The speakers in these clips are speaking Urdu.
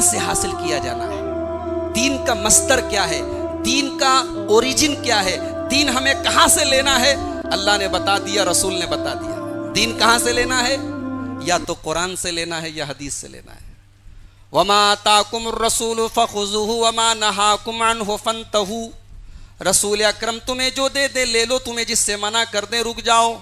سے حاصل کیا جانا ہے، دین کا مصدر کیا ہے، دین کا اوریجن کیا ہے، دین ہمیں کہاں سے لینا ہے، اللہ نے بتا دیا، رسول نے بتا دیا۔ دین کہاں سے لینا ہے؟ یا تو قرآن سے لینا ہے یا حدیث سے لینا ہے۔ وما آتاکم الرسول فخذوہ وما نہاکم عنہ فانتہوا، رسول اکرم تمہیں جو دے دے لے لو، تمہیں جس سے منع کر دے رک جاؤ۔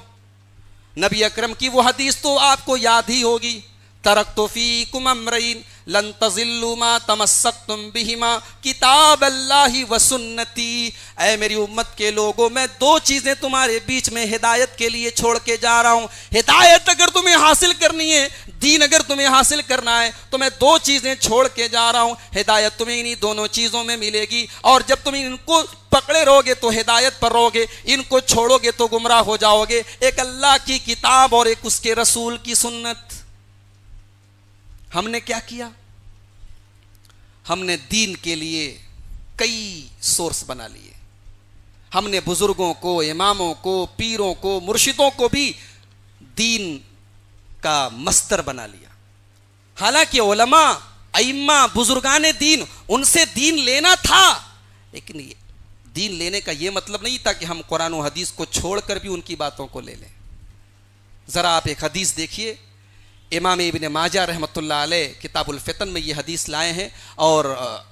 نبی اکرم کی وہ حدیث تو آپ کو یاد ہی ہوگی، ترکت فیکم امرین لن تضلوا ما تمسکتم بہما کتاب اللہ و سنتی، اے میری امت کے لوگوں، میں دو چیزیں تمہارے بیچ میں ہدایت کے لیے چھوڑ کے جا رہا ہوں۔ ہدایت اگر تمہیں حاصل کرنی ہے، دین اگر تمہیں حاصل کرنا ہے، تو میں دو چیزیں چھوڑ کے جا رہا ہوں۔ ہدایت تمہیں انہی دونوں چیزوں میں ملے گی، اور جب تم ان کو پکڑے رہو گے تو ہدایت پر رہو گے، ان کو چھوڑو گے تو گمراہ ہو جاؤ گے۔ ایک اللہ کی کتاب اور ایک اس کے رسول کی سنت۔ ہم نے کیا کیا؟ ہم نے دین کے لیے کئی سورس بنا لیے۔ ہم نے بزرگوں کو، اماموں کو، پیروں کو، مرشدوں کو بھی دین کا مصدر بنا لیا۔ حالانکہ علماء، ائمہ، بزرگان دین، ان سے دین لینا تھا، لیکن دین لینے کا یہ مطلب نہیں تھا کہ ہم قرآن و حدیث کو چھوڑ کر بھی ان کی باتوں کو لے لیں۔ ذرا آپ ایک حدیث دیکھیے، امام ابن ماجہ رحمۃ اللہ علیہ کتاب الفتن میں یہ حدیث لائے ہیں، اور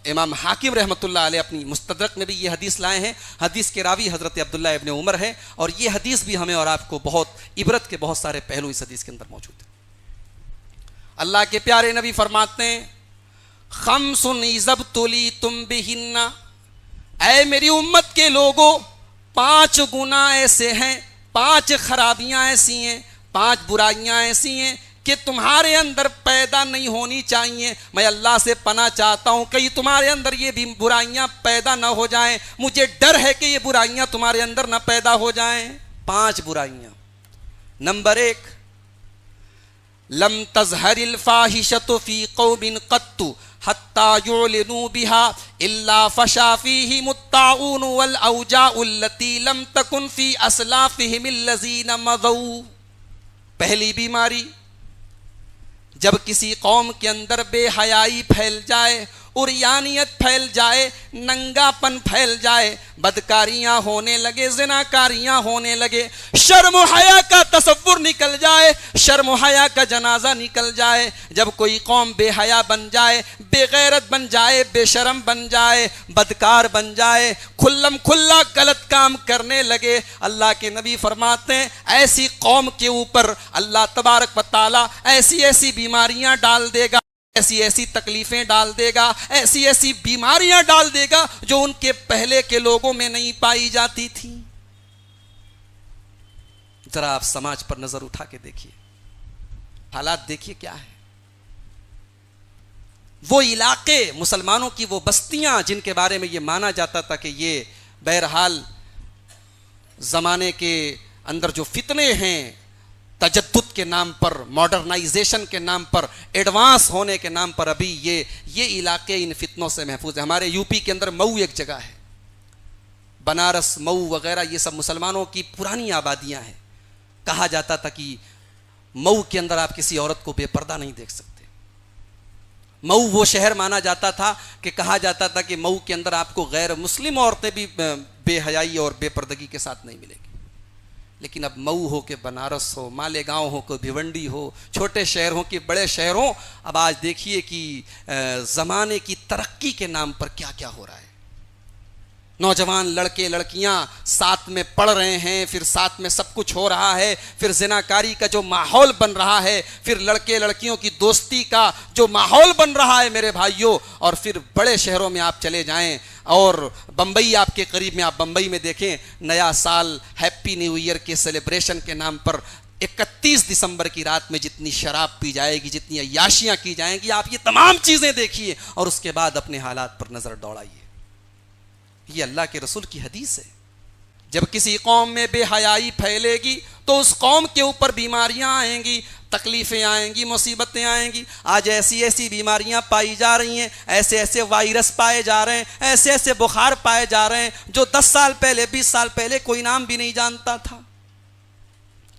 امام حاکم رحمۃ اللہ علیہ اپنی مستدرک میں بھی یہ حدیث لائے ہیں۔ حدیث کے راوی حضرت عبداللہ ابن عمر ہے، اور یہ حدیث بھی ہمیں اور آپ کو بہت عبرت کے بہت سارے پہلو اس حدیث کے اندر موجود ہیں۔ اللہ کے پیارے نبی فرماتے ہیں، خمس اذا ابتلیتم بہن، اے میری امت کے لوگوں، 5 گناہ ایسے ہیں، 5 خرابیاں ایسی ہیں، 5 برائیاں ایسی ہیں کہ تمہارے اندر پیدا نہیں ہونی چاہیے۔ میں اللہ سے پناہ چاہتا ہوں کہیں تمہارے اندر یہ بھی برائیاں پیدا نہ ہو جائیں، مجھے ڈر ہے کہ یہ برائیاں تمہارے اندر نہ پیدا ہو جائیں۔ 5 برائیاں۔ نمبر 1، لم تظہر الفاحشۃ فی قوم قط حتی یعلنوا بها الا فشا فیہم الطاعون والاوجاع التي لم تکن فی اسلافہم الذین مضوا۔ پہلی بیماری، جب کسی قوم کے اندر بے حیائی پھیل جائے، عریانیت پھیل جائے، ننگا پن پھیل جائے، بدکاریاں ہونے لگے، زناکاریاں ہونے لگے، شرم و حیا کا تصور نکل جائے، شرم و حیا کا جنازہ نکل جائے، جب کوئی قوم بے حیا بن جائے، بے غیرت بن جائے، بے شرم بن جائے، بدکار بن جائے، کھلم کھلا غلط کام کرنے لگے، اللہ کے نبی فرماتے ہیں ایسی قوم کے اوپر اللہ تبارک و تعالی ایسی ایسی بیماریاں ڈال دے گا، ایسی ایسی تکلیفیں ڈال دے گا، ایسی ایسی بیماریاں ڈال دے گا جو ان کے پہلے کے لوگوں میں نہیں پائی جاتی تھی۔ ذرا آپ سماج پر نظر اٹھا کے دیکھیے، حالات دیکھیے کیا ہے۔ وہ علاقے، مسلمانوں کی وہ بستیاں جن کے بارے میں یہ مانا جاتا تھا کہ یہ بہرحال زمانے کے اندر جو فتنے ہیں، تجدد کے نام پر، ماڈرنائزیشن کے نام پر، ایڈوانس ہونے کے نام پر، ابھی یہ علاقے ان فتنوں سے محفوظ ہیں۔ ہمارے یو پی کے اندر مئو ایک جگہ ہے، بنارس، مئو وغیرہ، یہ سب مسلمانوں کی پرانی آبادیاں ہیں۔ کہا جاتا تھا کہ مئو کے اندر آپ کسی عورت کو بے پردہ نہیں دیکھ سکتے۔ مئو وہ شہر مانا جاتا تھا کہ کہا جاتا تھا کہ مئو کے اندر آپ کو غیر مسلم عورتیں بھی بے حیائی اور بے پردگی کے ساتھ نہیں ملے گی۔ لیکن اب مئو ہو کہ بنارس ہو، مالیگاؤں ہو کہ بھیونڈی ہو، چھوٹے شہر ہوں کہ بڑے شہر ہوں، اب آج دیکھیے کہ زمانے کی ترقی کے نام پر کیا کیا ہو رہا ہے۔ نوجوان لڑکے لڑکیاں ساتھ میں پڑھ رہے ہیں، پھر ساتھ میں سب کچھ ہو رہا ہے، پھر زناکاری کا جو ماحول بن رہا ہے، پھر لڑکے لڑکیوں کی دوستی کا جو ماحول بن رہا ہے میرے بھائیوں، اور پھر بڑے شہروں میں آپ چلے جائیں، اور بمبئی آپ کے قریب میں، آپ بمبئی میں دیکھیں، نیا سال ہیپی نیو ایئر کے سیلیبریشن کے نام پر 31 دسمبر کی رات میں جتنی شراب پی جائے گی، جتنی عیاشیاں کی جائیں گی، آپ یہ تمام چیزیں دیکھیے اور اس کے بعد اپنے حالات پر نظر دوڑائیے۔ یہ اللہ کے رسول کی حدیث ہے۔ جب کسی قوم میں بے حیائی پھیلے گی تو اس قوم کے اوپر بیماریاں آئیں گی، تکلیفیں آئیں گی، مصیبتیں آئیں گی۔ آج ایسی ایسی بیماریاں پائی جا رہی ہیں، ایسے ایسے وائرس پائے جا رہے ہیں، ایسے ایسے بخار پائے جا رہے ہیں جو 10 سال پہلے، 20 سال پہلے کوئی نام بھی نہیں جانتا تھا۔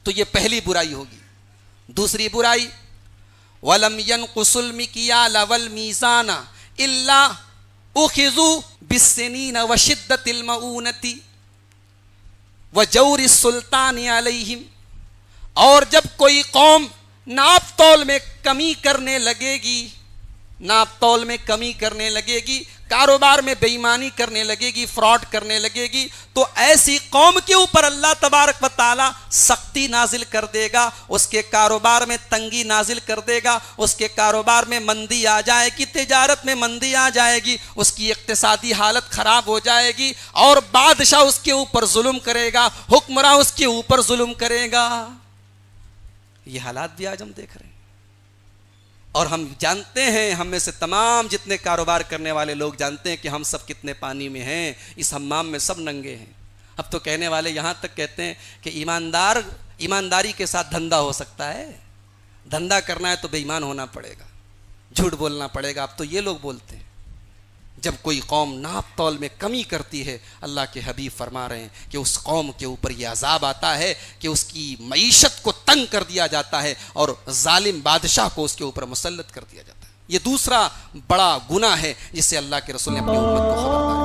تو یہ پہلی برائی ہوگی۔ دوسری برائی، وَلَمْ يَنْقُصُوا الْمِكْيَالَ وَالْمِيزَانَ إِلَّا أُخِذُوا بِالسِّنِينَ وَشِدَّةِ الْمَؤُونَةِ وَجَوْرِ السُّلْطَانِ عَلَيْهِمْ. اور جب کوئی قوم ناپ تول میں کمی کرنے لگے گی، ناپ تول میں کمی کرنے لگے گی، کاروبار میں بے ایمانی کرنے لگے گی، فراڈ کرنے لگے گی، تو ایسی قوم کے اوپر اللہ تبارک و تعالی سختی نازل کر دے گا، اس کے کاروبار میں تنگی نازل کر دے گا، اس کے کاروبار میں مندی آ جائے گی، تجارت میں مندی آ جائے گی، اس کی اقتصادی حالت خراب ہو جائے گی، اور بادشاہ اس کے اوپر ظلم کرے گا، حکمراں اس کے اوپر ظلم کرے گا. یہ حالات بھی آج ہم دیکھ رہے ہیں. اور ہم جانتے ہیں، ہم میں سے تمام جتنے کاروبار کرنے والے لوگ جانتے ہیں کہ ہم سب کتنے پانی میں ہیں، اس حمام میں سب ننگے ہیں. اب تو کہنے والے یہاں تک کہتے ہیں کہ ایمانداری کے ساتھ دھندا ہو سکتا ہے، دھندا کرنا ہے تو بے ایمان ہونا پڑے گا، جھوٹ بولنا پڑے گا. اب تو یہ لوگ بولتے ہیں. جب کوئی قوم ناپ تول میں کمی کرتی ہے، اللہ کے حبیب فرما رہے ہیں کہ اس قوم کے اوپر یہ عذاب آتا ہے کہ اس کی معیشت کو تنگ کر دیا جاتا ہے اور ظالم بادشاہ کو اس کے اوپر مسلط کر دیا جاتا ہے. یہ دوسرا بڑا گناہ ہے جس سے اللہ کے رسول نے اپنی امت کو خبردار